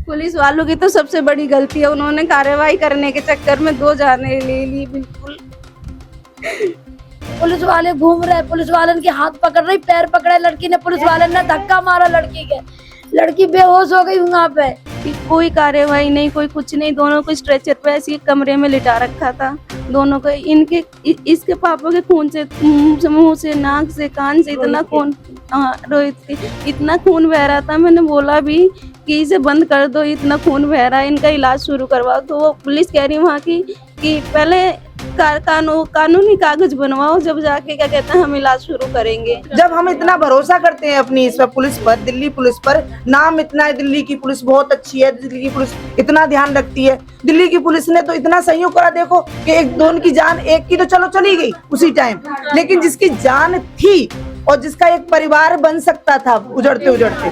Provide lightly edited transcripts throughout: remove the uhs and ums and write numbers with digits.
Police वालों की तो सबसे बड़ी गलती है, उन्होंने कार्रवाई करने के चक्कर में 2 जाने ले ली। बिल्कुल पुलिस वाले घूम रहे, पुलिस वाले के हाथ पकड़ रही, पैर पकड़े लड़की ने, पुलिस वाले ने धक्का मारा लड़की के, लड़की बेहोश हो गई वहाँ पे। कि कोई कार्रवाई नहीं, कोई कुछ नहीं, दोनों को स्ट्रेचर पे ऐसे कमरे में लिटा रखा था। दोनों को इसके पापा के खून से, मुंह से, नाक से, कान से इतना खून, हाँ रोहित के इतना खून बह रहा था। मैंने बोला भी कि इसे बंद कर दो, इतना खून बह रहा है, इनका इलाज शुरू करवाओ। तो वो पुलिस कह रही वहाँ की कि पहले कानूनी कागज बनवाओ, जब जाके क्या कहते हैं हम इलाज शुरू करेंगे। जब हम इतना भरोसा करते हैं अपनी इस पुलिस पर, दिल्ली पुलिस पर, नाम इतना है दिल्ली की पुलिस बहुत अच्छी है, दिल्ली की पुलिस इतना ध्यान रखती है, दिल्ली की पुलिस ने तो इतना सहयोग करा। देखो कि एक दोनों की जान, एक की तो चलो चली गई उसी टाइम, लेकिन जिसकी जान थी और जिसका एक परिवार बन सकता था उजड़ते उजड़ते,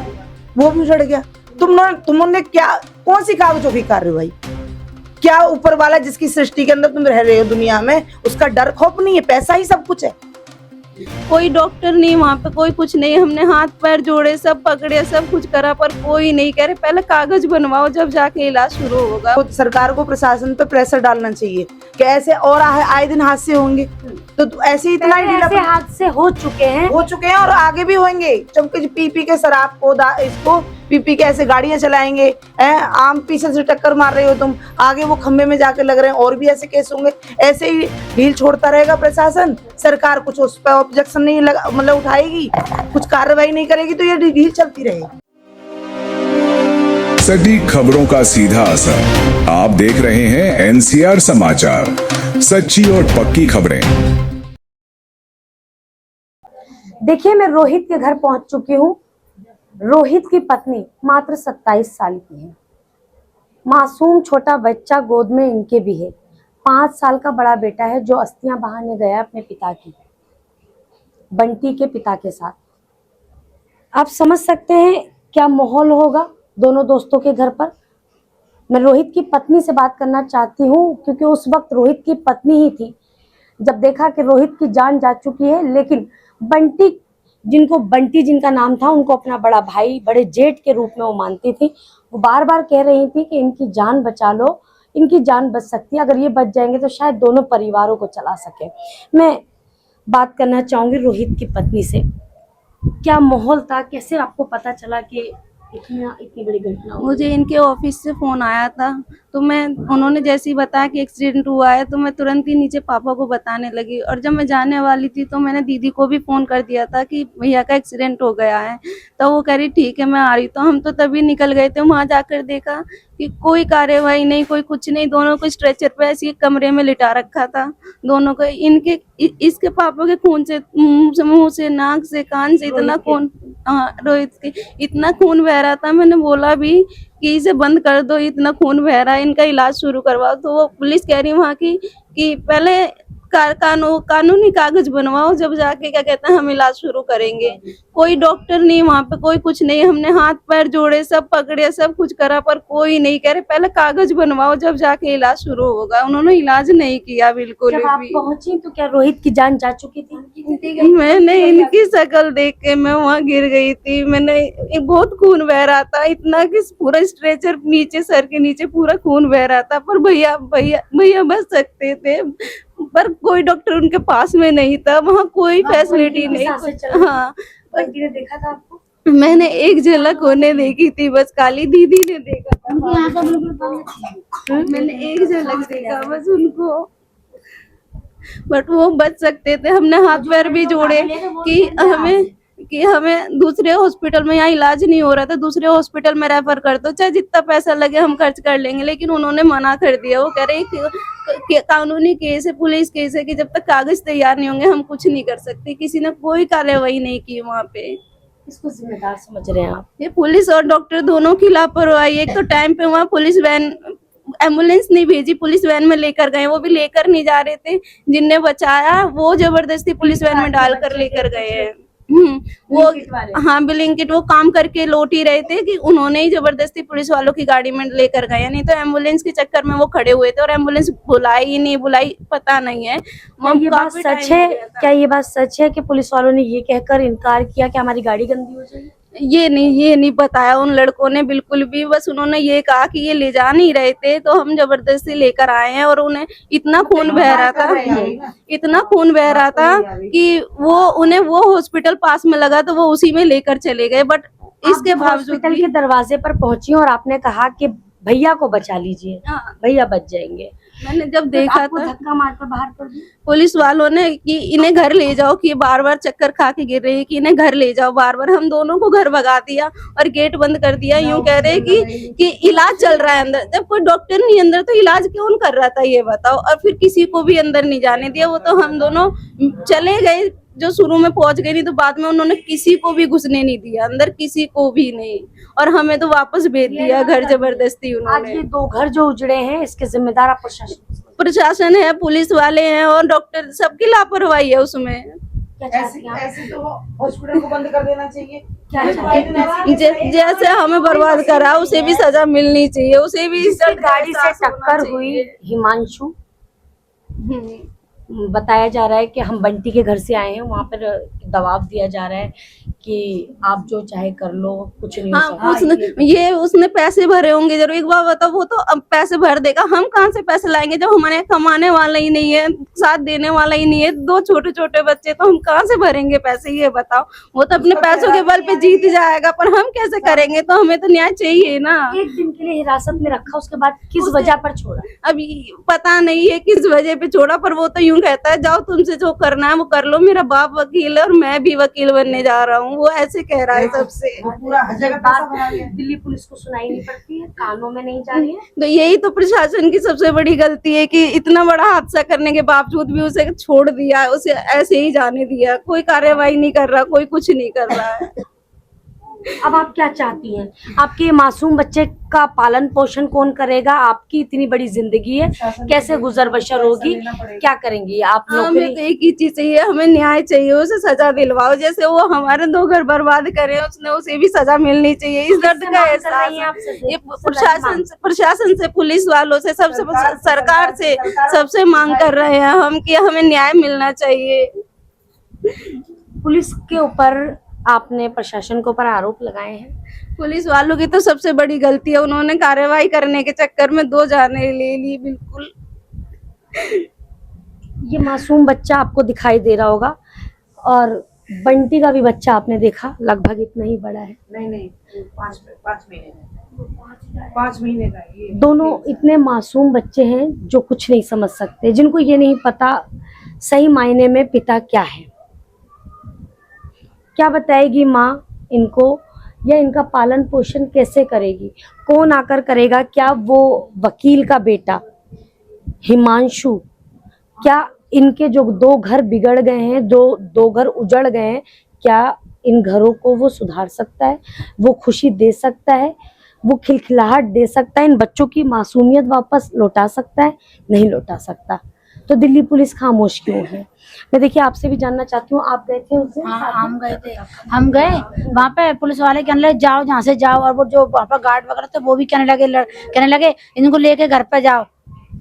वो भी उजड़ गया। तुमने क्या, कौन सी कागजों की कार्रवाई, क्या ऊपर वाला जिसकी सृष्टि के अंदर तुम रह रहे हो दुनिया में, उसका डर खौफ नहीं है, पैसा ही सब कुछ है। कोई डॉक्टर नहीं वहाँ पे, कोई कुछ नहीं। हमने हाथ पैर जोड़े, सब पकड़े, सब कुछ करा, पर कोई नहीं। कह रहे पहले कागज बनवाओ, जब जाके इलाज शुरू होगा। तो सरकार को, प्रशासन पे प्रेशर डालना चाहिए कि ऐसे और आए दिन हादसे होंगे, तो ऐसे ही इतना ही ऐसे हादसे हो चुके हैं और आगे भी होंगे। चमके पी के शराब को इसको पी के ऐसे गाड़ियां चलाएंगे, आम पीछे से टक्कर मार रहे हो तुम, आगे वो खंबे में जाके लग रहे हैं, और भी ऐसे केस होंगे। ऐसे ही ढील छोड़ता रहेगा प्रशासन, सरकार कुछ उस पर ऑब्जेक्शन नहीं मतलब उठाएगी, कुछ कार्रवाई नहीं करेगी, तो ये ढील चलती रहेगी। सटीक खबरों का सीधा असर। आप देख रहे हैं एनसीआर समाचार, सच्ची और पक्की खबरें। देखिए, मैं रोहित के घर पहुंच चुकी हूँ। रोहित की पत्नी मात्र 27 साल की है। मासूम छोटा बच्चा गोद में इनके भी है। 5 साल का बड़ा बेटा है जो अस्थियां बहाने गया अपने पिता की, बंटी के पिता के साथ। आप समझ सकते हैं क्या माहौल होगा दोनों दोस्तों के घर पर। मैं रोहित की पत्नी से बात करना चाहती हूँ, क्योंकि उस वक्त रोहित की पत्नी ही थी जब देखा कि रोहित की जान जा चुकी है। लेकिन बंटी, जिनका नाम था, उनको अपना बड़ा भाई, बड़े जेठ के रूप में वो मानती थी। वो बार बार कह रही थी कि इनकी जान बचा लो, इनकी जान बच सकती है, अगर ये बच जाएंगे तो शायद दोनों परिवारों को चला सके। मैं बात करना चाहूंगी रोहित की पत्नी से। क्या माहौल था, कैसे आपको पता चला कि इतनी बड़ी घटना? मुझे इनके ऑफिस से फोन आया था, तो उन्होंने जैसे ही बताया कि एक्सीडेंट हुआ है, तो मैं तुरंत ही नीचे पापा को बताने लगी। और जब मैं जाने वाली थी तो मैंने दीदी को भी फोन कर दिया था कि भैया का एक्सीडेंट हो गया है। तो वो कह रही ठीक है मैं आ रही। तो हम तो तभी निकल गए थे। वहां जाकर देखा कि कोई कार्रवाई नहीं, कोई कुछ नहीं, दोनों को स्ट्रेचर पे ऐसे कमरे में लिटा रखा था। दोनों को इसके पापा के खून से, मुंह से, नाक से, कान से इतना खून, हाँ रोहित के इतना खून बह रहा था। मैंने बोला भी कि इसे बंद कर दो, इतना खून बह रहा है, इनका इलाज शुरू करवाओ। तो वो पुलिस कह रही वहाँ की कि पहले कानूनी कागज बनवाओ, जब जाके क्या कहते हैं हम इलाज शुरू करेंगे। कोई डॉक्टर नहीं वहाँ पे, कोई कुछ नहीं। हमने हाथ पैर जोड़े, सब पकड़े, सब कुछ करा, पर कोई नहीं। कह रहे पहले कागज बनवाओ, जब जाके इलाज शुरू होगा। उन्होंने इलाज नहीं किया बिल्कुल जब आप भी। पहुंची तो क्या रोहित की जान जा चुकी थी? मैंने इनकी शक्ल देख के मैं वहाँ गिर गई थी। बहुत खून बह रहा था, इतना कि पूरा स्ट्रेचर नीचे, सर के नीचे पूरा खून बह रहा था। पर भैया भैया भैया बच सकते थे, पर कोई डॉक्टर उनके पास में नहीं था, वहाँ कोई फैसिलिटी नहीं। हाँ, बंटी ने देखा था आपको? मैंने एक झलक होने देखी थी, बस काली दीदी ने देखा था। मैंने एक झलक देखा बस उनको, बट वो बच सकते थे। हमने हाथ पैर भी जोड़े कि हमें दूसरे हॉस्पिटल में, यहाँ इलाज नहीं हो रहा था, दूसरे हॉस्पिटल में रेफर कर दो, चाहे जितना पैसा लगे हम खर्च कर लेंगे। लेकिन उन्होंने मना कर दिया। वो कह रहे कि कानूनी केस है, पुलिस केस है, कि जब तक कागज तैयार नहीं होंगे हम कुछ नहीं कर सकते। किसी ने कोई कार्रवाई नहीं की वहाँ पे। किसको जिम्मेदार समझ रहे हैं आप? ये पुलिस और डॉक्टर दोनों की लापरवाही। एक तो टाइम पे वहाँ पुलिस वैन, एम्बुलेंस नहीं भेजी, पुलिस वैन में लेकर गए, वो भी लेकर नहीं जा रहे थे। जिनने बचाया वो जबरदस्ती पुलिस वैन में डालकर लेकर गए हैं। वो हाँ ब्लिंकिट, वो काम करके लौट ही रहे थे कि उन्होंने ही जबरदस्ती पुलिस वालों की गाड़ी में लेकर गए। नहीं तो एम्बुलेंस के चक्कर में वो खड़े हुए थे, और एम्बुलेंस बुलाई ही नहीं बुलाई पता नहीं है। ये बात सच है? क्या ये बात सच है कि पुलिस वालों ने ये कहकर इनकार किया कि हमारी गाड़ी गंदी हो जाएगी? ये नहीं बताया उन लड़कों ने बिल्कुल भी। बस उन्होंने ये कहा कि ये ले जा नहीं रहे थे, तो हम जबरदस्ती लेकर आए हैं। और उन्हें इतना खून बह रहा था, इतना खून बह रहा था कि उन्हें वो हॉस्पिटल पास में लगा तो वो उसी में लेकर चले गए। बट इसके बावजूद हॉस्पिटल भी के दरवाजे पर पहुंची और आपने कहा कि भैया को बचा लीजिए, हाँ, भैया बच जाएंगे। मैंने जब देखा आपको था धक्का मारकर बाहर कर दिया। पुलिस वालों ने कि इन्हें घर ले जाओ, कि ये बार बार चक्कर खा के गिर रही है, कि इन्हें घर ले जाओ बार बार। हम दोनों को घर भगा दिया और गेट बंद कर दिया। यूं कह रहे कि इलाज चल रहा है अंदर। जब कोई डॉक्टर नहीं अंदर तो इलाज कौन कर रहा था ये बताओ। और फिर किसी को भी अंदर नहीं जाने दिया। वो तो हम दोनों चले गए जो शुरू में पहुंच गई, नहीं तो बाद में उन्होंने किसी को भी घुसने नहीं दिया अंदर, किसी को भी नहीं। और हमें तो वापस भेज दिया घर जबरदस्ती आज उन्होंने। ये 2 घर जो उजड़े हैं, इसके जिम्मेदार आप प्रशासन है, पुलिस वाले हैं और डॉक्टर, सबकी लापरवाही है उसमें। क्या चाहती हैं आप? ऐसे तो हॉस्पिटल को बंद कर देना चाहिए। क्या चाहती हैं? जैसे हमें बर्बाद करा उसे भी सजा मिलनी चाहिए, उसे भी जिससे दर्द का गाड़ी से एहसास होना टक्कर चाहिए। हुई हिमांशु, हम्म। बताया जा रहा है कि हम बंटी के घर से आए हैं, वहाँ पर दबाव दिया जा रहा है कि आप जो चाहे कर लो, कुछ नहीं हो हाँ, सकता। उसने पैसे भरे होंगे जरूर। एक बार बताओ, वो तो अब पैसे भर देगा, हम कहाँ से पैसे लाएंगे जब हमारे कमाने वाला ही नहीं है, साथ देने वाला ही नहीं है। 2 छोटे छोटे बच्चे, तो हम कहाँ से भरेंगे पैसे, ये बताओ। वो तो अपने पैसों के बल पे जीत जाएगा, पर हम कैसे करेंगे। तो हमें तो न्याय चाहिए ना। एक दिन के लिए हिरासत में रखा, उसके बाद किस वजह पर छोड़ा? अभी पता नहीं है किस वजह पे छोड़ा, पर वो तो यूं कहता है जाओ तुमसे जो करना है वो कर लो, मेरा बाप वकील है और मैं भी वकील बनने जा रहा हूँ। वो ऐसे कह रहा है सबसे। पूरा हर जगह पैसा भरा गया। दिल्ली पुलिस को सुनाई नहीं पड़ती है, कानों में नहीं जा रही है। तो यही तो प्रशासन की सबसे बड़ी गलती है कि इतना बड़ा हादसा करने के बावजूद भी उसे छोड़ दिया, उसे ऐसे ही जाने दिया। कोई कार्रवाई नहीं कर रहा, कोई कुछ नहीं कर रहा है। अब आप क्या चाहती हैं? आपके ये मासूम बच्चे का पालन पोषण कौन करेगा? आपकी इतनी बड़ी जिंदगी है, कैसे गुजर बसर होगी, क्या करेंगी आप? हमें नौकरी तो एक ही चीज चाहिए, हमें न्याय चाहिए, उसे सजा दिलवाओ। जैसे वो हमारे 2 घर बर्बाद करे, उसने उसे भी सजा मिलनी चाहिए। इस दर्द का एहसास ये प्रशासन से, पुलिस वालों से, सबसे सरकार से, सबसे मांग कर रहे हैं हम कि हमें न्याय मिलना चाहिए। पुलिस के ऊपर आपने, प्रशासन के ऊपर आरोप लगाए हैं। पुलिस वालों की तो सबसे बड़ी गलती है, उन्होंने कार्रवाई करने के चक्कर में 2 जाने ले ली। बिल्कुल ये मासूम बच्चा आपको दिखाई दे रहा होगा, और बंटी का भी बच्चा आपने देखा, लगभग इतना ही बड़ा है। नहीं 5 महीने का, 5 महीने का है ये। दोनों इतने मासूम बच्चे हैं जो कुछ नहीं समझ सकते, जिनको ये नहीं पता सही मायने में पिता क्या है। क्या बताएगी माँ इनको, या इनका पालन पोषण कैसे करेगी, कौन आकर करेगा? क्या वो वकील का बेटा हिमांशु, क्या इनके जो 2 घर बिगड़ गए हैं, 2 घर उजड़ गए हैं, क्या इन घरों को वो सुधार सकता है? वो खुशी दे सकता है? वो खिलखिलाहट दे सकता है? इन बच्चों की मासूमियत वापस लौटा सकता है? नहीं लौटा सकता। तो दिल्ली पुलिस खामोश क्यों है? मैं देखिए आपसे भी जानना चाहती हूँ, आप गए थे उस दिन? हाँ, हम गए वहाँ पे। पुलिस वाले कहने लगे जाओ जहाँ से जाओ, और वो जो वहाँ पर गार्ड वगैरह थे वो भी कहने लगे इनको लेके घर पे जाओ।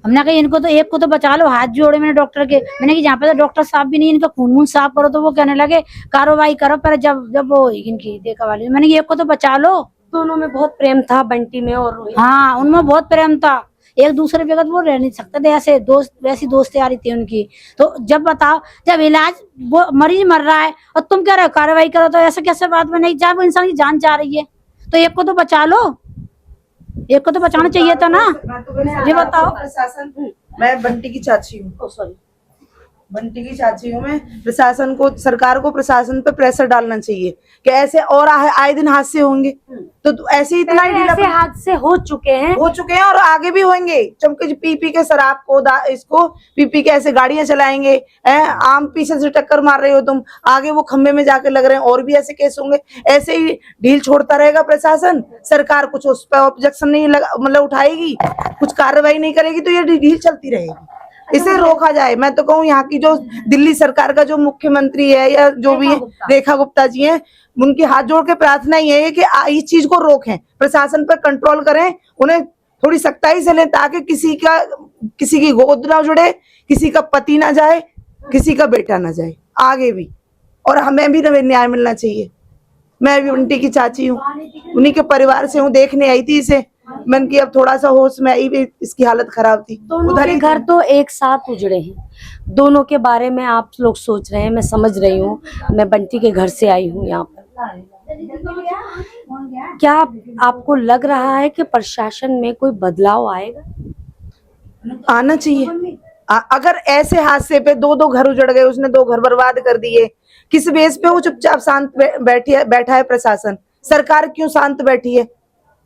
हमने कहा इनको तो, एक को तो बचा लो। हाथ जोड़े मैंने डॉक्टर के, मैंने कि जहाँ पे तो डॉक्टर साहब भी नहीं, इनका खून साफ करो। तो वो कहने लगे कार्रवाई करो, पर जब वो इनकी देखा वाली, मैंने कि एक को तो बचा लो। दोनों में बहुत प्रेम था, बंटी में और रोहित। हाँ, उनमें बहुत प्रेम था, एक दूसरे बगैर वो रह नहीं सकते थे। ऐसे दोस्त, वैसी दोस्ती आ रही थी उनकी। तो जब बताओ, जब इलाज, वो मरीज मर रहा है और तुम कह रहे हो कार्रवाई करो, तो ऐसे कैसे बात में नहीं जा, वो इंसान की जान जा रही है, तो एक को तो बचा लो, एक को तो बचाना चाहिए था ना। ये बताओ। प्रशासन, मैं बंटी की चाची हूँ, सॉरी, बंटी की चाची हूँ मैं। प्रशासन को, सरकार को प्रशासन पे प्रेशर डालना चाहिए कि ऐसे और आए दिन हादसे होंगे, तो ऐसे ही इतना ही ऐसे हादसे हो चुके हैं और आगे भी होंगे। चमके पी के शराब को इसको पी के ऐसे गाड़ियां चलाएंगे, आम पीछे से टक्कर मार रहे हो तुम, आगे वो खंबे में जाके लग रहे हैं, और भी ऐसे केस होंगे। ऐसे ही ढील छोड़ता रहेगा प्रशासन, सरकार कुछ उस पर ऑब्जेक्शन नहीं मतलब उठाएगी, कुछ कार्रवाई नहीं करेगी, तो ये ढील चलती रहेगी। इसे रोका जाए। मैं तो कहूँ यहाँ की जो दिल्ली सरकार का जो मुख्यमंत्री है या जो भी है, रेखा गुप्ता जी हैं, उनकी हाथ जोड़ के प्रार्थना ही है कि इस चीज को रोकें, प्रशासन पर कंट्रोल करें, उन्हें थोड़ी सख्ताई से लें, ताकि किसी की गोद ना जुड़े, किसी का पति ना जाए, किसी का बेटा ना जाए आगे भी, और हमें भी न्याय मिलना चाहिए। मैं भी बंटी की चाची हूँ, उन्हीं के परिवार से हूँ, देखने आई थी इसे। मैंने कि अब थोड़ा सा होश में आई भी, इसकी हालत खराब थी। दोनों उधर के ही घर तो एक साथ उजड़े हैं। दोनों के बारे में आप लोग सोच रहे हैं, मैं समझ रही हूँ। मैं बंटी के घर से आई हूँ यहाँ पर। क्या आपको लग रहा है कि प्रशासन में कोई बदलाव आएगा? आना चाहिए। अगर ऐसे हादसे पे दो दो घर उजड़ गए, उसने 2 घर बर्बाद कर दिए, किस बेस पे वो चुपचाप शांत बैठा है प्रशासन? सरकार क्यों शांत बैठी है?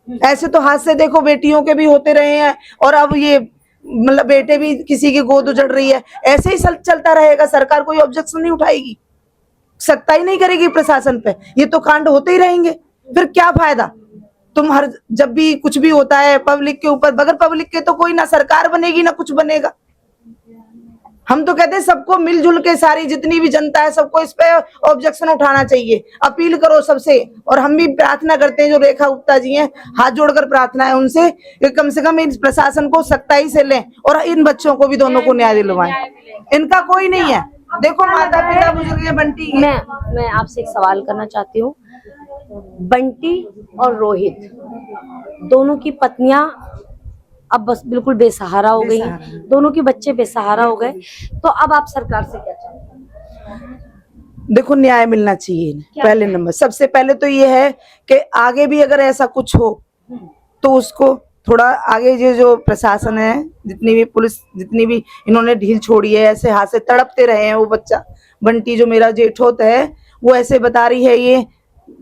ऐसे तो हादसे देखो बेटियों के भी होते रहे हैं, और अब ये मतलब बेटे भी किसी की गोद उजड़ रही है। ऐसे ही चलता रहेगा, सरकार कोई ऑब्जेक्शन नहीं उठाएगी, सख्ताई नहीं करेगी प्रशासन पे, ये तो कांड होते ही रहेंगे। फिर क्या फायदा? तुम हर जब भी कुछ भी होता है पब्लिक के ऊपर, बगैर पब्लिक के तो कोई ना सरकार बनेगी ना कुछ बनेगा। हम तो कहते हैं सबको मिलजुल के, सारी जितनी भी जनता है सबको इस पे ऑब्जेक्शन उठाना चाहिए, अपील करो सबसे। और हम भी प्रार्थना करते हैं, जो रेखा गुप्ता जी हैं, हाथ जोड़कर प्रार्थना है उनसे कि कम से कम इस प्रशासन को सख्ताई से लें और इन बच्चों को भी दोनों को न्याय दिलवाएं। इनका कोई नहीं है, देखो माता पिता बुजुर्ग है बंटी के। मैं आपसे एक सवाल करना चाहती हूँ। बंटी और रोहित दोनों की पत्नियां अब बस बिल्कुल बेसहारा हो गई हैं। दोनों के बच्चे बेसहारा हो गए, तो अब आप सरकार से क्या चाहते हैं? देखो न्याय मिलना चाहिए इन्हें। पहले नंबर, सबसे पहले तो ये है कि आगे भी अगर ऐसा कुछ हो तो उसको थोड़ा आगे, ये जो प्रशासन है, जितनी भी पुलिस, जितनी भी इन्होंने ढील छोड़ी है, ऐसे हाथ से तड़पते रहे हैं। वो बच्चा बंटी जो मेरा जेठोत है, वो ऐसे बता रही है, ये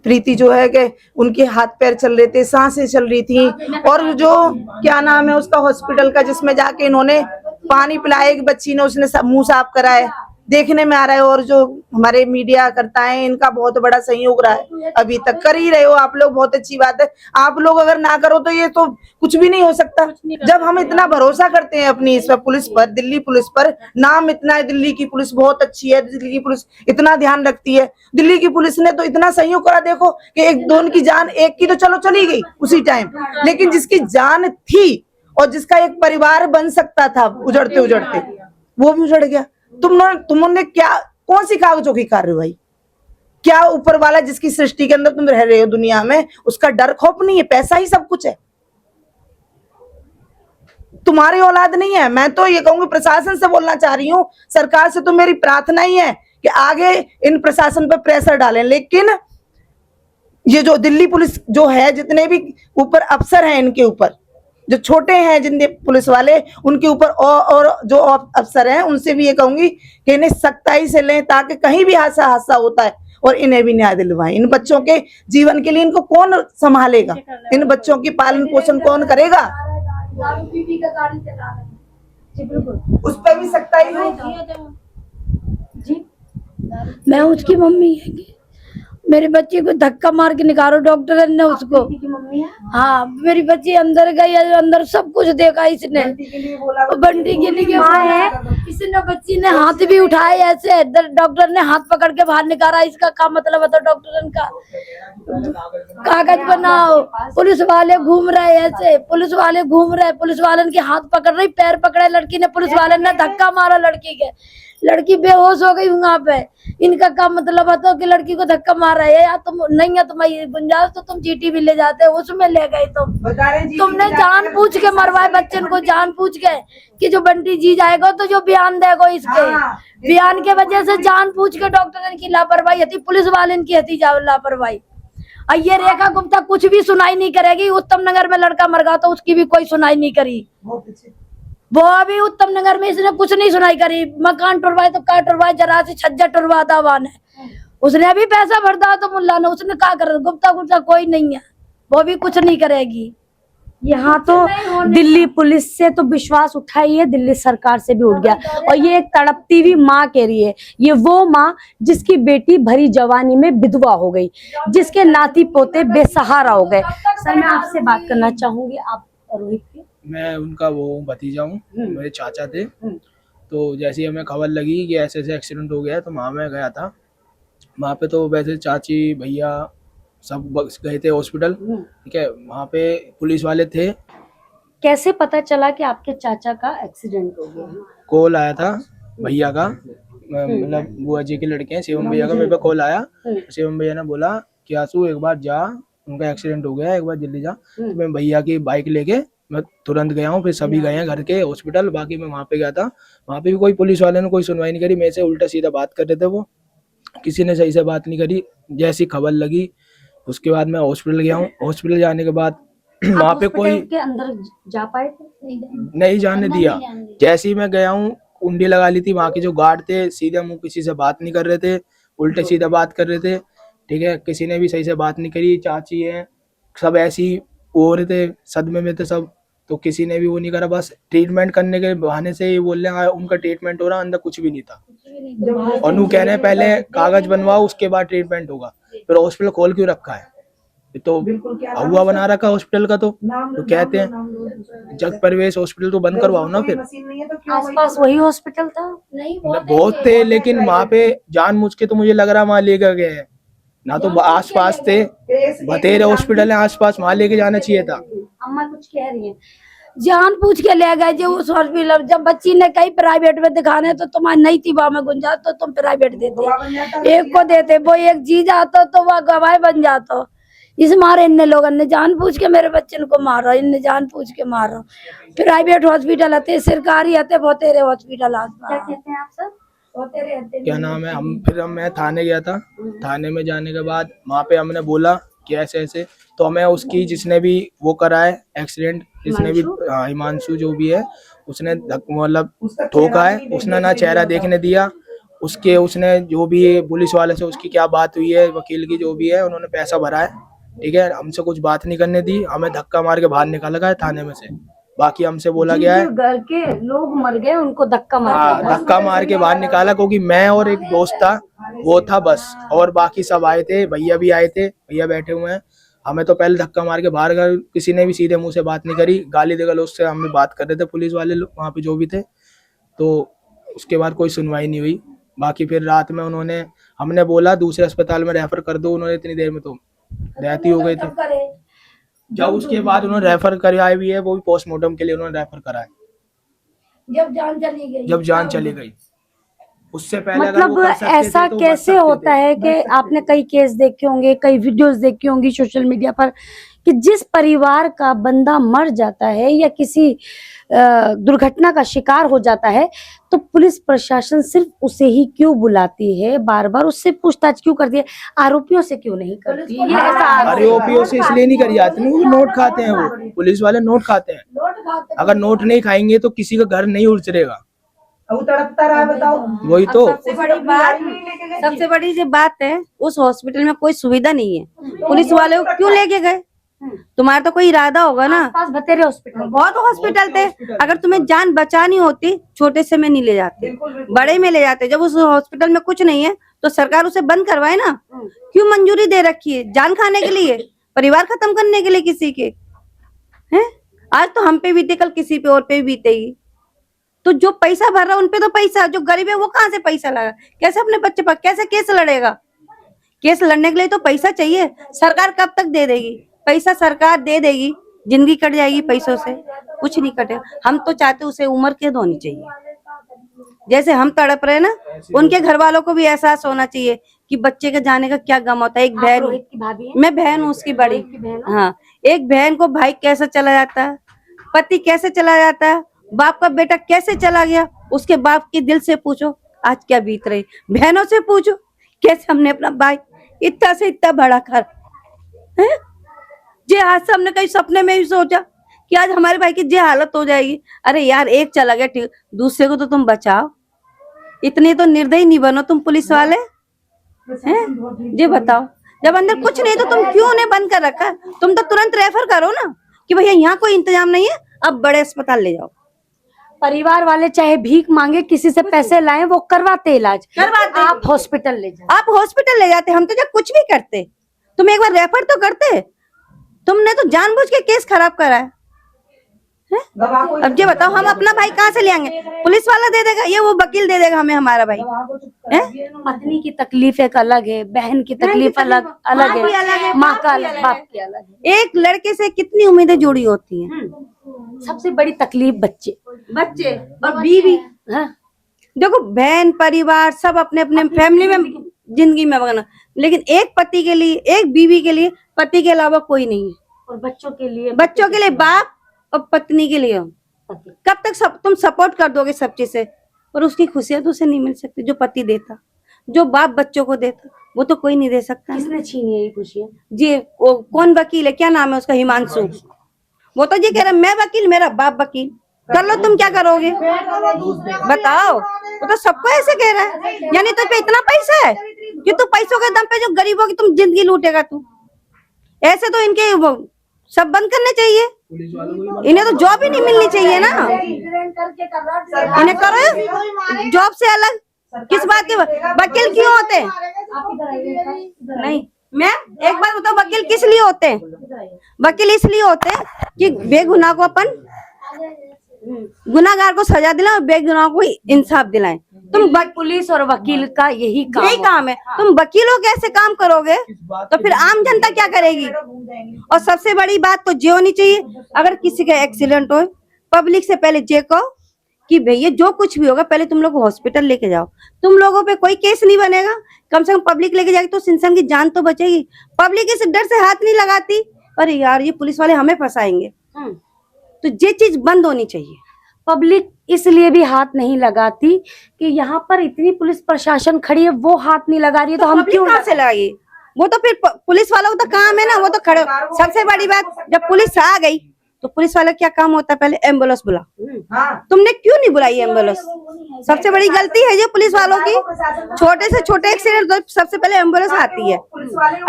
प्रीति जो है कि उनके हाथ पैर चल रहे थे, सांसें चल रही थी, और जो क्या नाम है उसका हॉस्पिटल का, जिसमें जाके इन्होंने पानी पिलाया एक बच्ची ने, उसने मुंह साफ कराए, देखने में आ रहा है। और जो हमारे मीडिया करता है, इनका बहुत बड़ा सहयोग रहा है, अभी तक कर ही रहे हो आप लोग, बहुत अच्छी बात है। आप लोग अगर ना करो तो ये तो कुछ भी नहीं हो सकता। जब हम इतना भरोसा करते हैं अपनी इस पुलिस पर, दिल्ली पुलिस पर, नाम इतना है, दिल्ली की पुलिस बहुत अच्छी है, दिल्ली की पुलिस इतना ध्यान रखती है। दिल्ली की पुलिस ने तो इतना सहयोग करा, देखो कि एक दो की जान, एक की तो चलो चली गई उसी टाइम, लेकिन जिसकी जान थी और जिसका एक परिवार बन सकता था उजड़ते उजड़ते, वो भी उजड़ गया। तुमने क्या, कौन सी कागजों की कार्रवाई? क्या ऊपर वाला जिसकी सृष्टि के अंदर तुम रह रहे हो दुनिया में, उसका डर खौफ नहीं है? पैसा ही सब कुछ है, तुम्हारी औलाद नहीं है। मैं तो ये कहूंगी, प्रशासन से बोलना चाह रही हूँ, सरकार से तो मेरी प्रार्थना ही है कि आगे इन प्रशासन पर प्रेशर डालें। लेकिन ये जो दिल्ली पुलिस जो है, जितने भी ऊपर अफसर हैं, इनके ऊपर जो छोटे हैं जितने पुलिस वाले, उनके ऊपर और जो अफसर हैं, उनसे भी ये कहूंगी कि इन्हें सख्ताई से लें, ताकि कहीं भी हादसा होता है और इन्हें भी न्याय दिलवाएं। इन बच्चों के जीवन के लिए इनको कौन संभालेगा? इन बच्चों की पालन पोषण कौन करेगा? उस पर भी सख्ताई हो। मैं उसकी मम्मी है। मेरे बच्चे को धक्का मार के निकालो डॉक्टर ने उसको। हाँ, मेरी बच्ची अंदर गई, अंदर सब कुछ देखा इसने। बंटी के लिए माँ है, इसने बच्ची ने हाथ भी उठाए, ऐसे डॉक्टर ने हाथ पकड़ के बाहर निकाला। इसका क्या मतलब है? तो डॉक्टर का कागज बनाओ। पुलिस वाले घूम रहे, ऐसे पुलिस वाले घूम रहे, पुलिस वाले के हाथ पकड़ रही, पैर पकड़े लड़की ने, पुलिस वाले ने धक्का मारा लड़की के, लड़की बेहोश हो गई वहां पे। इनका क्या मतलब है? तो कि लड़की को धक्का मारा है, या तुम नहीं है तुम्हारी गुंजाइश तो तुम चीटी भी ले जाते, उसमें ले गए तुमने जानबूझ के मरवाए बच्चे को, जानबूझ के कि जो बंटी जी जाएगा तो जो बयान देगा इसके बयान के वजह से जानबूझ के डॉक्टर की लापरवाही हती, पुलिस वाले की हती लापरवाही। और ये रेखा गुप्ता कुछ भी सुनाई नहीं करेगी। उत्तम नगर में लड़का मर गया तो उसकी भी कोई सुनाई नहीं करी। वो अभी उत्तम नगर में इसने कुछ नहीं सुनाई करी। मकान टुरवाए तो क्या टुरवाए, जरा सी छज्जा टुरवाता हुआ ने, उसने अभी पैसा भरता तो मुल्ला ने, उसने क्या कर, गुप्ता कोई नहीं है, वो भी कुछ नहीं करेगी। यहाँ तो दिल्ली पुलिस से तो विश्वास उठा ही है, दिल्ली सरकार से भी उठ गया। और ये एक तड़पती हुई माँ कह रही है, ये वो माँ जिसकी बेटी भरी जवानी में विधवा हो गई, जिसके नाती पोते बेसहारा हो गए। सर, मैं आपसे बात करना चाहूंगी, आप रोहित के? मैं उनका वो भतीजा हूँ, मेरे चाचा थे। तो जैसे ही हमें खबर लगी कि ऐसे ऐसे एक्सीडेंट हो गया है, तो वहाँ मैं गया था। वहाँ पे तो वैसे चाची भैया सब गए थे हॉस्पिटल, ठीक है। वहाँ पे पुलिस वाले थे। कैसे पता चला कि आपके चाचा का एक्सीडेंट हो गया? कॉल आया था भैया का, मतलब बुआ जी के लड़के हैं शिवम भैया का, मेरे पे कॉल आया। शिवम भैया ने बोला कि आंसू एक बार जा, उनका एक्सीडेंट हो गया, एक बार जल्दी जा। तो मैं भैया की बाइक लेके मैं तुरंत गया हूँ, फिर सभी गए हैं घर के हॉस्पिटल। बाकी मैं वहाँ पे गया था, वहाँ पे भी कोई पुलिस वाले ने कोई सुनवाई नहीं करी, मेरे से उल्टा सीधा बात कर रहे थे वो, किसी ने सही से बात नहीं करी। जैसी खबर लगी उसके बाद मैं हॉस्पिटल गया हूँ। हॉस्पिटल जाने के बाद वहाँ पे कोई के अंदर जा पाए थे? नहीं जाने दिया। जैसे ही मैं गया हूँ, कुंडी लगा ली थी, वहाँ के जो गार्ड थे सीधे मुंह किसी से बात नहीं कर रहे थे, उल्टे सीधा बात कर रहे थे। ठीक है, किसी ने भी सही से बात नहीं करी। चाची है, सब ऐसी हो रहे थे, सदमे में थे सब, तो किसी ने भी वो नहीं करा। बस ट्रीटमेंट करने के बहाने से ये बोल रहे हैं उनका ट्रीटमेंट हो रहा, अंदर कुछ भी नहीं था। और वो कह रहे हैं पहले कागज बनवाओ उसके बाद ट्रीटमेंट होगा। फिर हॉस्पिटल खोल क्यों रखा है? ये तो हुआ बना रखा हॉस्पिटल का। तो कहते हैं जग प्रवेश हॉस्पिटल तो बंद करवाओ ना। फिर आसपास वही हॉस्पिटल था? नहीं बहुत थे, लेकिन वहाँ पे जानबूझ के तो मुझे लग रहा वहाँ लेकर गए हैं ना। तो आसपास थे, बतेरे हॉस्पिटल है आसपास, वहाँ लेके जाना चाहिए था। अम्मा कुछ कह रही है। जान पूछ के ले गए जो उस हॉस्पिटल। जब बच्ची ने कहीं प्राइवेट में दिखाने तो तुम्हारी नहीं थी वहां में गुंजाइश, तो तुम प्राइवेट देते, एक को देते, वो एक जी जाता तो वह गवाह बन जाता। इस मारे इन लोगों ने जान पूछ के मेरे बच्चे को मारा, इनने जान पूछ के मारा। प्राइवेट हॉस्पिटल आते, सरकारी आते, बहुतेरे हॉस्पिटल क्या कहते हैं आप सब? क्या नाम है, मैं थाने गया था। थाने में जाने के बाद वहाँ पे हमने बोला कि ऐसे ऐसे, तो हमें उसकी जिसने भी वो करा है एक्सीडेंट, जिसने भी हिमांशु जो भी है, उसने मतलब ठोका है, उसने ना चेहरा देखने दिया। उसने जो भी पुलिस वाले से उसकी क्या बात हुई है, वकील की जो भी है, उन्होंने पैसा भरा है। ठीक है, हमसे कुछ बात नहीं करने दी, हमें धक्का मार के बाहर निकाला गया थाने में से। बाकी हमसे बोला गया है घर के लोग मर गए उनको धक्का मार धक्का मार के बाहर निकाला, क्योंकि मैं और एक दोस्त था, वो था बस, और बाकी सब आए थे, भैया भी आए थे, भैया बैठे हुए हैं। हमें तो पहले धक्का मार के बाहर गए, किसी ने भी सीधे मुंह से बात नहीं करी, गाली गलौज से हमें बात कर रहे थे पुलिस वाले वहाँ पे जो भी थे। तो उसके बाद कोई सुनवाई नहीं हुई। बाकी फिर रात में हमने बोला दूसरे अस्पताल में रेफर कर दो, उन्होंने इतनी देर में तो रहती हो गई थी। जब उसके बाद उन्होंने रेफर कराया भी है, वो भी पोस्टमार्टम के लिए उन्होंने रेफर कराया जब जान चली गई। उससे पहले अगर वो मतलब कर सकते थे ऐसा तो कैसे बच सकते होता थे। है कि आपने कई केस देखे होंगे, कई वीडियोस देखी होंगी सोशल मीडिया पर, कि जिस परिवार का बंदा मर जाता है या किसी दुर्घटना का शिकार हो जाता है, तो पुलिस प्रशासन सिर्फ उसे ही क्यों बुलाती है, बार बार उससे पूछताछ क्यों करती है, आरोपियों से क्यों नहीं करती? ये ऐसा आरोपियों से इसलिए नहीं करी जाती, वो नोट खाते हैं, वो पुलिस वाले नोट खाते हैं। अगर नोट नहीं खाएंगे तो किसी का घर नहीं उजड़ेगा। वो तड़पता रहा, बताओ। वही तो सबसे बड़ी जो बात है, उस हॉस्पिटल में कोई सुविधा नहीं है, पुलिस वाले को क्यों लेके गए? तुम्हारा तो कोई इरादा होगा ना। आसपास बतेरे हॉस्पिटल बहुत हॉस्पिटल थे, अगर तुम्हें जान बचानी होती छोटे से में नहीं ले जाते, बड़े में ले जाते। जब उस हॉस्पिटल में कुछ नहीं है तो सरकार उसे बंद करवाए ना। क्यों मंजूरी दे रखी है? जान खाने के लिए, परिवार खत्म करने के लिए किसी के हैं? आज तो हम पे बीते, कल किसी पे और पे भी बीतेगी। तो जो पैसा भर रहा है उनपे तो पैसा, जो गरीब है वो कहाँ से पैसा लाएगा? कैसे अपने बच्चे पर कैसे केस लड़ेगा? केस लड़ने के लिए तो पैसा चाहिए। सरकार कब तक दे देगी पैसा? सरकार दे देगी, जिंदगी कट जाएगी पैसों से, कुछ नहीं कटे। हम तो चाहते उसे उम्र कैद होनी चाहिए। जैसे हम तड़प रहे ना, उनके घर वालों को भी एहसास होना चाहिए कि बच्चे के जाने का क्या गम होता है। एक बहन, रोहित की भाभी है? मैं बहन हूँ उसकी बड़ी। हाँ, एक बहन को भाई कैसे चला जाता है, पति कैसे चला जाता है, बाप का बेटा कैसे चला गया, उसके बाप के दिल से पूछो आज क्या बीत रही। बहनों से पूछो कैसे हमने अपना भाई इतना से इतना बड़ा कर है। जे आज से हमने कहीं सपने में भी सोचा कि आज हमारे भाई की जे हालत हो जाएगी। अरे यार, एक चला गया ठीक, दूसरे को तो तुम बचाओ। इतने तो निर्दयी नहीं बनो तुम पुलिस वाले हैं। ये बताओ, जब अंदर कुछ नहीं तो तुम क्यों उन्हें बंद कर रखा? तुम तो तुरंत रेफर करो ना कि भैया यहाँ कोई इंतजाम नहीं है, अब बड़े अस्पताल ले जाओ। परिवार वाले चाहे भीख मांगे, किसी से पैसे लाएं, वो करवाते इलाज, करवाते। आप हॉस्पिटल ले जाओ। आप हॉस्पिटल ले जाते, हम तो जब कुछ भी करते, तुम एक बार रेफर तो करते। तुमने तो जानबूझ के केस खराब करा है। अब ये बताओ, हम अपना भाई कहाँ से ले आएंगे? पुलिस वाला दे देगा, ये वो वकील दे देगा हमें हमारा भाई है? पत्नी की तकलीफ एक अलग है, बहन की तकलीफ अलग है, माँ का अलग, बाप की अलग है। एक लड़के से कितनी उम्मीदें जुड़ी होती हैं। सबसे बड़ी तकलीफ बच्चे और बीवी। हाँ। देखो, बहन परिवार सब अपने अपने फैमिली में जिंदगी में मगन, लेकिन एक पति के लिए, एक बीवी के लिए पति के अलावा कोई नहीं है। और बच्चों के लिए, बच्चों के लिए बाप और पत्नी के लिए कब तक तुम सपोर्ट कर दोगे सब चीज से, और उसकी खुशियां तो उसे नहीं मिल सकती जो पति देता, जो बाप बच्चों को देता वो तो कोई नहीं दे सकता। किसने छीनी है ये खुशियां? जी कौन वकील है, क्या नाम है उसका, हिमांशु, वो तो ये कह रहा है मैं वकील, मेरा बाप वकील, कर लो तुम क्या करोगे बताओ। वो तो सबको ऐसे कह रहा है, यानी तुझ पे इतना पैसा है कि तू पैसों के दम पे जो गरीबों की तुम जिंदगी लूटेगा तू। ऐसे तो इनके वो सब बंद करने चाहिए, इन्हें तो जॉब ही नहीं मिलनी चाहिए ना, इन्हें करो जॉब से अलग। किस बात के वकील क्यों होते हैं? नहीं मैम एक बात बताओ, वकील किस लिए होते हैं? वकील इसलिए होते हैं कि बेगुनाह को अपन, गुनाहगार को सजा दिलाएं और बेगुनाह को इंसाफ दिलाएं। तुम पुलिस और वकील का यही काम है। तुम वकीलों के ऐसे काम करोगे तो फिर आम जनता क्या करेगी? और सबसे बड़ी बात तो ये होनी चाहिए, अगर किसी का एक्सीडेंट हो पब्लिक से पहले ये कहो कि भैया जो कुछ भी होगा पहले तुम लोग हॉस्पिटल लेके जाओ। तुम लोगों पे कोई केस नहीं बनेगा, कम से कम पब्लिक लेके जाएगी तो उस इंसान की जान तो बचेगी। पब्लिक इस डर से हाथ नहीं लगाती, अरे यार ये पुलिस वाले हमें फंसाएंगे, तो ये चीज बंद होनी चाहिए। पब्लिक इसलिए भी हाथ नहीं लगाती कि यहाँ पर इतनी पुलिस प्रशासन खड़ी है, वो हाथ नहीं लगा रही है तो हम क्यों कहाँ से लगाएगी? वो तो फिर पुलिस वालों का तो काम है ना, वो तो खड़े। सबसे बड़ी बात जब पुलिस आ गई तो पुलिस वाला क्या काम होता है, पहले एम्बुलेंस बुला। तुमने क्यों नहीं बुलाई एम्बुलेंस? सबसे बड़ी गलती है ये पुलिस वालों की। छोटे से छोटे एक्सीडेंट तो सबसे पहले एम्बुलेंस आती है।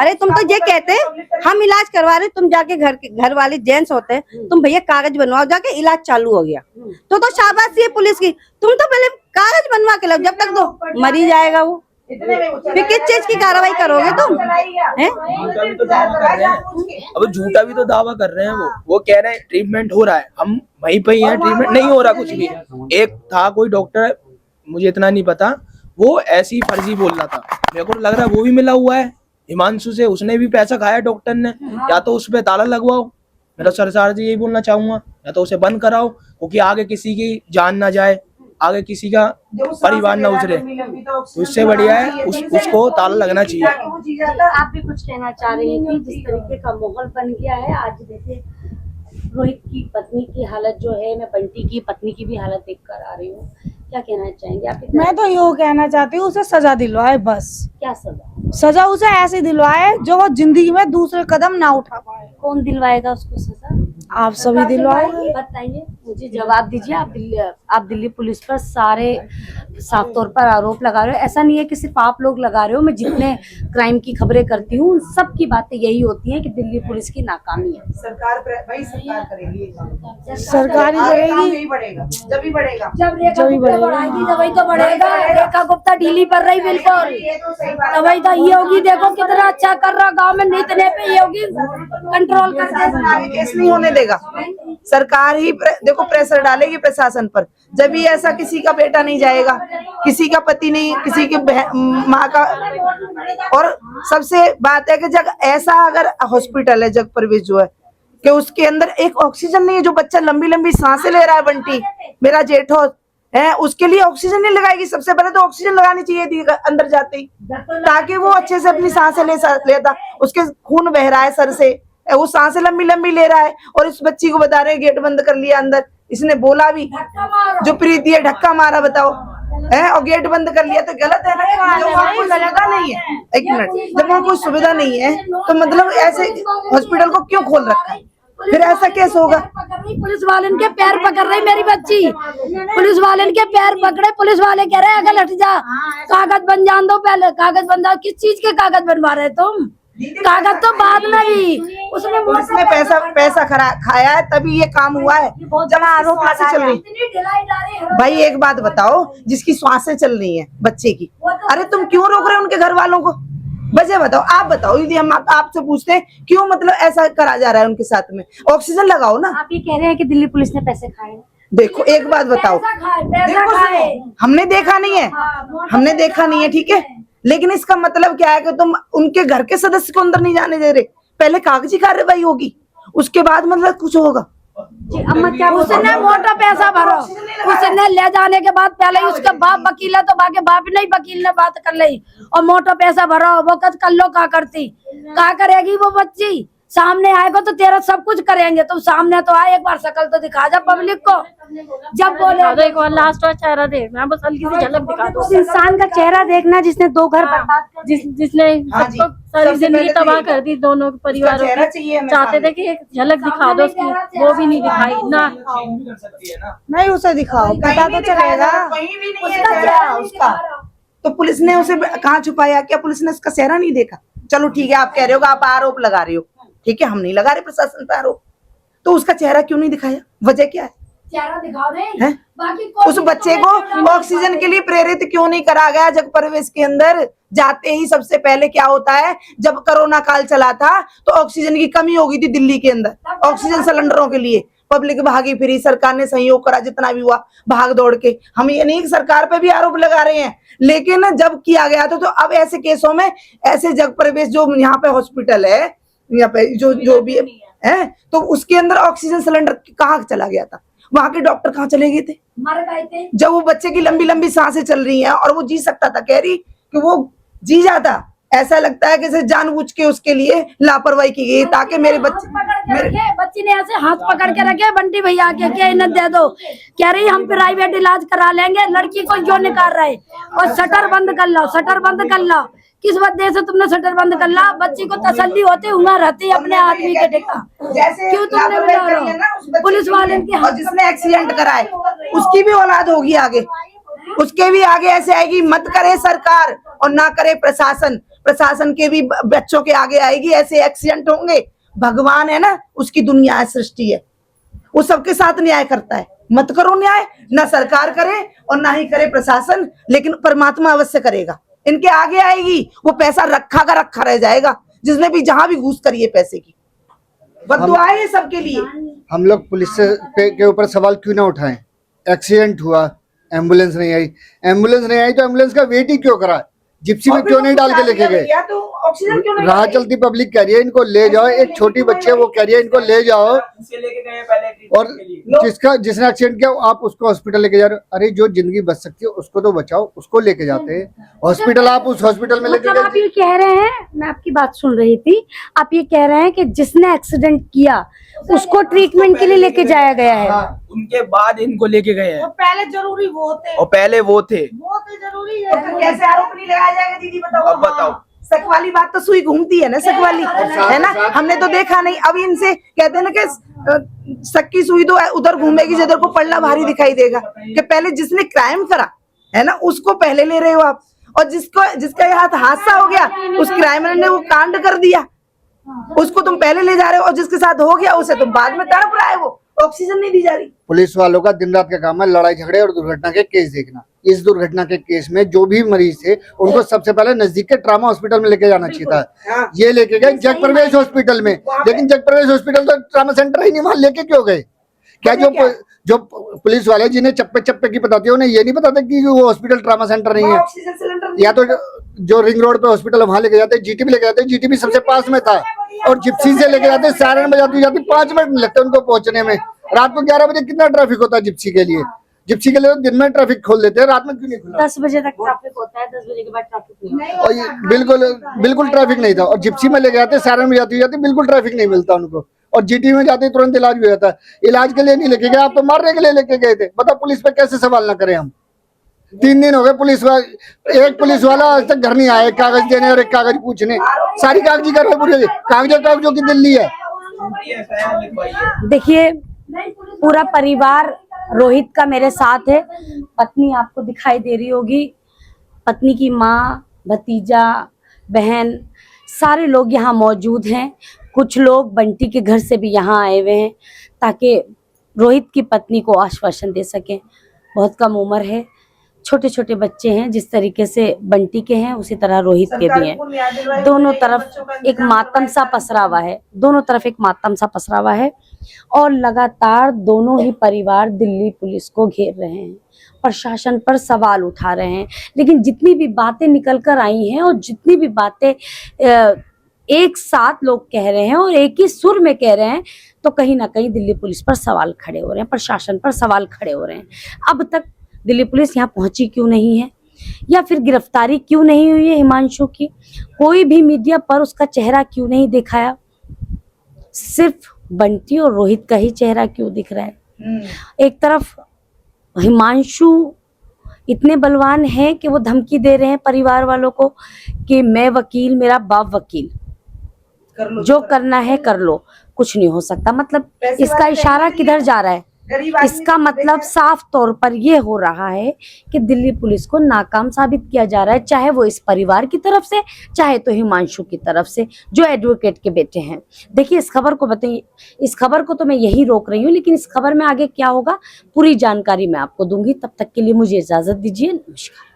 अरे तुम तो ये कहते हम इलाज करवा रहे, तुम जाके घर वाले जेंट्स होते हैं, तुम भैया कागज बनवाओ, जाके इलाज चालू हो गया तो शाबाशी है पुलिस की। तुम तो पहले कागज बनवा के लो, जब तक तो मरी जाएगा वो, फिर किस चीज की कार्रवाई करोगे तुम? झूठा भी तो दावा कर रहे हैं, अब झूठा भी तो दावा कर रहे हैं। वो कह रहे हैं ट्रीटमेंट हो रहा है, हम वहीं पे ही हैं, ट्रीटमेंट नहीं हो रहा कुछ भी। एक था कोई डॉक्टर, मुझे इतना नहीं पता, वो ऐसी फर्जी बोल रहा था, मेरे को लग रहा है वो भी मिला हुआ है हिमांशु से, उसने भी पैसा खाया डॉक्टर ने। या तो उस पर ताला लगवाओ, मेरा सरकार जी यही बोलना चाहूंगा, या तो उसे बंद कराओ, क्योंकि आगे किसी की जान ना जाए, आगे किसी का परिवार न उजरे, तो उससे बढ़िया है उसको ताला लगना चाहिए। आप भी कुछ कहना चाह रही हैं कि जिस तरीके का माहौल बन गया है, आज देखिए रोहित की पत्नी की हालत जो है, मैं बंटी की पत्नी की भी हालत देख कर आ रही हूँ, क्या कहना चाहेंगे आप? मैं तो यो कहना चाहती हूँ उसे सजा दिलवाए बस। क्या सजा? सजा उसे ऐसी दिलवाए जो वो जिंदगी में दूसरे कदम ना उठा पाए। कौन दिलवाएगा उसको सजा? आप सभी दिलवाओगे? बताइए, मुझे जवाब दीजिए। आप दिल्ली पुलिस पर सारे साफ तौर पर आरोप लगा रहे हो। ऐसा नहीं है कि सिर्फ आप लोग लगा रहे हो, मैं जितने क्राइम की खबरें करती हूँ उन सब की बातें यही होती हैं कि दिल्ली पुलिस की नाकामी है। सरकार करेगी, सरकार ही करेगी, बढ़ेगा जब ही बढ़ेगा, जब रेखा गुप्ता बढ़ाएगी तभी तो बढ़ेगा। रेखा गुप्ता ढीली पड़ रही बिल्कुल, तभी तो ये होगी। देखो कितना अच्छा कर रहा गांव में, नीतने पे ये होगी कंट्रोल कर आगे केस नहीं होने देगा। सरकार ही देखो प्रेशर डालेगी प्रशासन पर, जब भी ऐसा किसी का बेटा नहीं जाएगा, किसी का पति नहीं, किसी की माँ का। और सबसे बात है कि जब ऐसा अगर हॉस्पिटल है जग प्रवेश जो है कि उसके अंदर एक ऑक्सीजन नहीं है, जो बच्चा लंबी लंबी सांसें ले रहा है, बंटी मेरा जेठो है, उसके लिए ऑक्सीजन नहीं लगाएगी। सबसे पहले तो ऑक्सीजन लगानी चाहिए थी अंदर जाते ही, ताकि वो अच्छे से अपनी सांसें लेता। उसके खून बह रहा है सर से, वो सांसें लंबी लंबी ले रहा है, और इस बच्ची को बता रहे हैं गेट बंद कर लिया अंदर। इसने बोला भी जो प्रीति है, धक्का मारा, बताओ है, और गेट बंद कर लिया, तो गलत है ना। जब वहाँ कोई सुविधा नहीं है, एक मिनट, जब वहाँ कोई सुविधा नहीं है तो मतलब ऐसे हॉस्पिटल को क्यों खोल रखा है? फिर ऐसा केस होगा। पुलिस वाले के पैर पकड़ रही मेरी बच्ची, पुलिस वाले के पैर पकड़े, पुलिस वाले कह रहे हैं अगर हट जा, कागज बन जान दो, पहले कागज बन जाओ। किस चीज के कागज बनवा रहे तुम? कागज तो बाद में भी उसने पुलिस ने पैसा खाया है, तभी ये काम हुआ है। जब आरोप से चल रही भाई, एक बात बताओ, जिसकी श्वासें चल रही है बच्चे की, अरे तुम क्यों रोक रहे हो उनके घर वालों को? वजह बताओ, आप बताओ। यदि हम आपसे पूछते हैं क्यों मतलब ऐसा करा जा रहा है उनके साथ में, ऑक्सीजन लगाओ ना। आप ये कह रहे हैं कि दिल्ली पुलिस ने पैसे खाए? देखो एक बात बताओ, देखो हमने देखा नहीं है, हमने देखा नहीं है, ठीक है, लेकिन इसका मतलब क्या है कि तुम उनके घर के सदस्य को अंदर नहीं जाने दे रहे। पहले कागजी कार्रवाई होगी, उसके बाद मतलब कुछ होगा। जी अम्मा क्या उसने मोटा पैसा भरो, उसने ले जाने के बाद पहले ही उसका बाप वकील है तो बाकी बाप नहीं वकील ने बात कर ली और मोटा पैसा भरो। वो कर लो क्या करती, क्या करेगी वो बच्ची? सामने आएगा तो तेरा सब कुछ करेंगे, तुम सामने तो आए, एक बार शक्ल तो दिखा जा पब्लिक को। जब बोले एक बार लास्ट वाला चेहरा देखना, बस हल्की सी झलक दिखा दो। उस इंसान का चेहरा देखना जिसने 2 घर बर्बाद कर दिए। जिसने हाँ जी, सबको सारी सबसे जिंदगी पहले तो तबाह ये- कर दी दोनों परिवारों चेहरा की। चाहिए हमें चाहते सामने। थे कि एक झलक दिखा दो उसकी, वो भी नहीं दिखाई ना। कर सकती है ना। नहीं उसे दिखाओ, कहीं पता नहीं तो दिखाया चलेगा। जा रहा, कहीं भी नहीं है चेहरा उसका। तो पुलिस ने उसे कहाँ छुपाया? क्या पुलिस ने उसका चेहरा नहीं देखा? चलो ठीक है, आप कह रहे हो, आप आरोप लगा रहे हो, ठीक है, हम नहीं लगा रहे प्रशासन पे आरोप। तो उसका चेहरा क्यों नहीं दिखाया? वजह क्या है? चेहरा दिखाओ नहीं, हैं? बाकी उस बच्चे को ऑक्सीजन के लिए प्रेरित क्यों नहीं करा गया? जग प्रवेश के अंदर जाते ही सबसे पहले क्या होता है, जब कोरोना काल चला था तो ऑक्सीजन की कमी हो गई थी दिल्ली के अंदर, ऑक्सीजन सिलेंडरों के लिए पब्लिक भागी फिरी, सरकार ने सहयोग करा जितना भी हुआ भाग दौड़ के। हम ये नहीं कि सरकार पे भी आरोप लगा रहे हैं, लेकिन जब किया गया था तो अब ऐसे केसों में ऐसे जग प्रवेश जो यहाँ पे हॉस्पिटल है, यहाँ पे जो भी है, तो उसके अंदर ऑक्सीजन सिलेंडर कहाँ चला गया था? वहां के डॉक्टर कहाँ चले गए थे? मर गए थे। जब वो बच्चे की लंबी लंबी सांसें चल रही हैं और वो जी सकता था, कह रही कि वो जी जाता। ऐसा लगता है कि जैसे जानबूझ के उसके लिए लापरवाही की गई ताकि मेरे बच्चे बच्ची ने ऐसे हाथ पकड़ के रखे, बंटी भैया के क्या इन्हें दे दो, कह रही हम प्राइवेट इलाज करा लेंगे, लड़की को क्यों निकाल रहे? और शटर बंद कर लो, शटर बंद कर लो। किस वजह से तुमने शटर बंद कर ला? बच्ची को तसल्ली होती, उम्र रहती अपने आदमी के टिका, जैसे क्यों तुमने लापरवाही बता करी है ना उस रहे? बच्चे पुलिस की, वाले के और जिसने एक्सीडेंट कराए उसकी भी औलाद होगी आगे, उसके भी आगे ऐसे आएगी। मत करे सरकार और ना करे प्रशासन, प्रशासन के भी बच्चों के आगे आएगी, ऐसे एक्सीडेंट होंगे। भगवान है ना, उसकी दुनिया है, सृष्टि है, वो सबके साथ न्याय करता है। मत करो न्याय, ना सरकार करे और ना ही करे प्रशासन, लेकिन परमात्मा अवश्य करेगा। इनके आगे आएगी, वो पैसा रखा का रखा रह जाएगा, जिसने भी जहां भी घूस करी है पैसे की। बददुआ है सबके लिए। हम लोग पुलिस के ऊपर सवाल क्यों ना उठाएं? एक्सीडेंट हुआ, एम्बुलेंस नहीं आई, एम्बुलेंस नहीं आई तो एम्बुलेंस का वेट ही क्यों करा? जिप्सी में क्यों नहीं डाल के लेके गए? तो ऑक्सीजन क्यों नहीं राह डाले? चलती पब्लिक कह रही है इनको ले जाओ, एक छोटी बच्ची है वो कह रही है इनको ले जाओ, उसे लेके गए पहले treatment और के लिए। जिसने एक्सीडेंट किया आप उसको हॉस्पिटल लेके जा रहे हो। अरे जो जिंदगी बच सकती है उसको तो बचाओ, उसको लेके जाते हैं हॉस्पिटल, आप उस हॉस्पिटल में लेके मतलब आप गए। ये कह रहे हैं, मैं आपकी बात सुन रही थी, आप ये कह रहे हैं कि जिसने एक्सीडेंट किया उसको ट्रीटमेंट के लिए लेके जाया गया है। हाँ, उनके बाद इनको लेके गए हैं पहले जरूरी वो थे, और पहले वो थे। बहुत जरूरी तो फिर कैसे आरोप नहीं लगाया जाएगा? दीदी बताओ। अब बताओ। शक वाली बात तो सुई घूमती है ना, शक वाली है ना, हमने तो देखा नहीं। अब इनसे कहते हैं ना कि शक की सुई तो उधर घूमेगी जिधर को पल्ला भारी दिखाई देगा, कि पहले जिसने क्राइम करा है ना उसको पहले ले रहे हो आप, और जिसका यहाँ हादसा हो गया उस क्राइमिनल ने वो कांड कर दिया उसको तुम पहले ले जा रहे हो, और जिसके साथ हो गया उसे तुम बाद में तड़प रहा है, वो ऑक्सीजन नहीं दी जा रही। पुलिस वालों का दिन रात का काम है लड़ाई झगड़े और दुर्घटना के केस देखना। इस दुर्घटना के केस में जो भी मरीज थे उनको सबसे पहले नजदीक के ट्रामा हॉस्पिटल में लेके जाना चाहिए था। ये लेके गए जग प्रवेश हॉस्पिटल में, लेकिन जग प्रवेश हॉस्पिटल तो ट्रामा सेंटर ही नहीं, वहां लेके क्यों गए? क्या जो पुलिस वाले जिन्हें चप्पे चप्पे की बताती है उन्हें ये नहीं बताते कि वो हॉस्पिटल ट्रामा सेंटर नहीं है? ऑक्सीजन सिलेंडर या तो जो रिंग रोड पे हॉस्पिटल वहां लेके जाते, जीटीबी लेके जाते, जीटीबी सबसे पास में था, और जिप्सी से लेके जाते सारण में जाती 5 मिनट लगते उनको पहुंचने में। रात को 11 बजे कितना ट्रैफिक होता है जिप्सी के लिए? जिप्सी के लिए तो दिन में ट्रैफिक खोल देते हैं, रात में क्यों नहीं खुला? 10 बजे तक ट्रैफिक होता है, 10 बजे के बाद ट्रैफिक नहीं। और ये बिल्कुल ट्रैफिक नहीं था। और जिप्सी में लेके जाते, सारण में जाती बिल्कुल ट्रैफिक नहीं मिलता उनको, और जीटी में जाते तुरंत इलाज भी होता है। इलाज के लिए नहीं लेके गए, आप तो मारने के लिए लेके गए थे। बताओ पुलिस पे कैसे सवाल ना करें हम? 3 दिन हो गए एक पुलिस वाला आज तक घर नहीं आया, एक कागज देने और एक कागज पूछने। सारी कागजी कार्रवाई कागजों की दिल्ली है। देखिए पूरा परिवार रोहित का मेरे साथ है। पत्नी आपको दिखाई दे रही होगी, पत्नी की माँ, भतीजा, बहन, सारे लोग यहाँ मौजूद हैं। कुछ लोग बंटी के घर से भी यहाँ आए हुए हैं ताकि रोहित की पत्नी को आश्वासन दे सकें। बहुत कम उम्र है, छोटे छोटे बच्चे हैं, जिस तरीके से बंटी के हैं उसी तरह रोहित के भी हैं। दोनों तरफ एक मातम सा पसरा हुआ है, दोनों तरफ एक मातम सा पसरा हुआ है, और लगातार दोनों ही परिवार दिल्ली पुलिस को घेर रहे हैं, प्रशासन पर सवाल उठा रहे हैं। लेकिन जितनी भी बातें निकल कर आई हैं और जितनी भी बातें एक साथ लोग कह रहे हैं और एक ही सुर में कह रहे हैं, तो कहीं ना कहीं दिल्ली पुलिस पर सवाल खड़े हो रहे हैं, प्रशासन पर सवाल खड़े हो रहे हैं। अब तक दिल्ली पुलिस यहाँ पहुंची क्यों नहीं है, या फिर गिरफ्तारी क्यों नहीं हुई है हिमांशु की? कोई भी मीडिया पर उसका चेहरा क्यों नहीं दिखाया? सिर्फ बंटी और रोहित का ही चेहरा क्यों दिख रहा है? एक तरफ हिमांशु इतने बलवान हैं कि वो धमकी दे रहे हैं परिवार वालों को कि मैं वकील, मेरा बाप वकील, कर लो जो करना है कर लो, कुछ नहीं हो सकता। मतलब इसका इशारा किधर जा रहा है? गरीब आदमी इसका मतलब साफ तौर पर ये हो रहा है कि दिल्ली पुलिस को नाकाम साबित किया जा रहा है, चाहे वो इस परिवार की तरफ से, चाहे तो हिमांशु की तरफ से, जो एडवोकेट के बेटे हैं। देखिए, इस खबर को बताइए, इस खबर को तो मैं यही रोक रही हूँ, लेकिन इस खबर में आगे क्या होगा पूरी जानकारी मैं आपको दूंगी। तब तक के लिए मुझे इजाजत दीजिए। नमस्कार।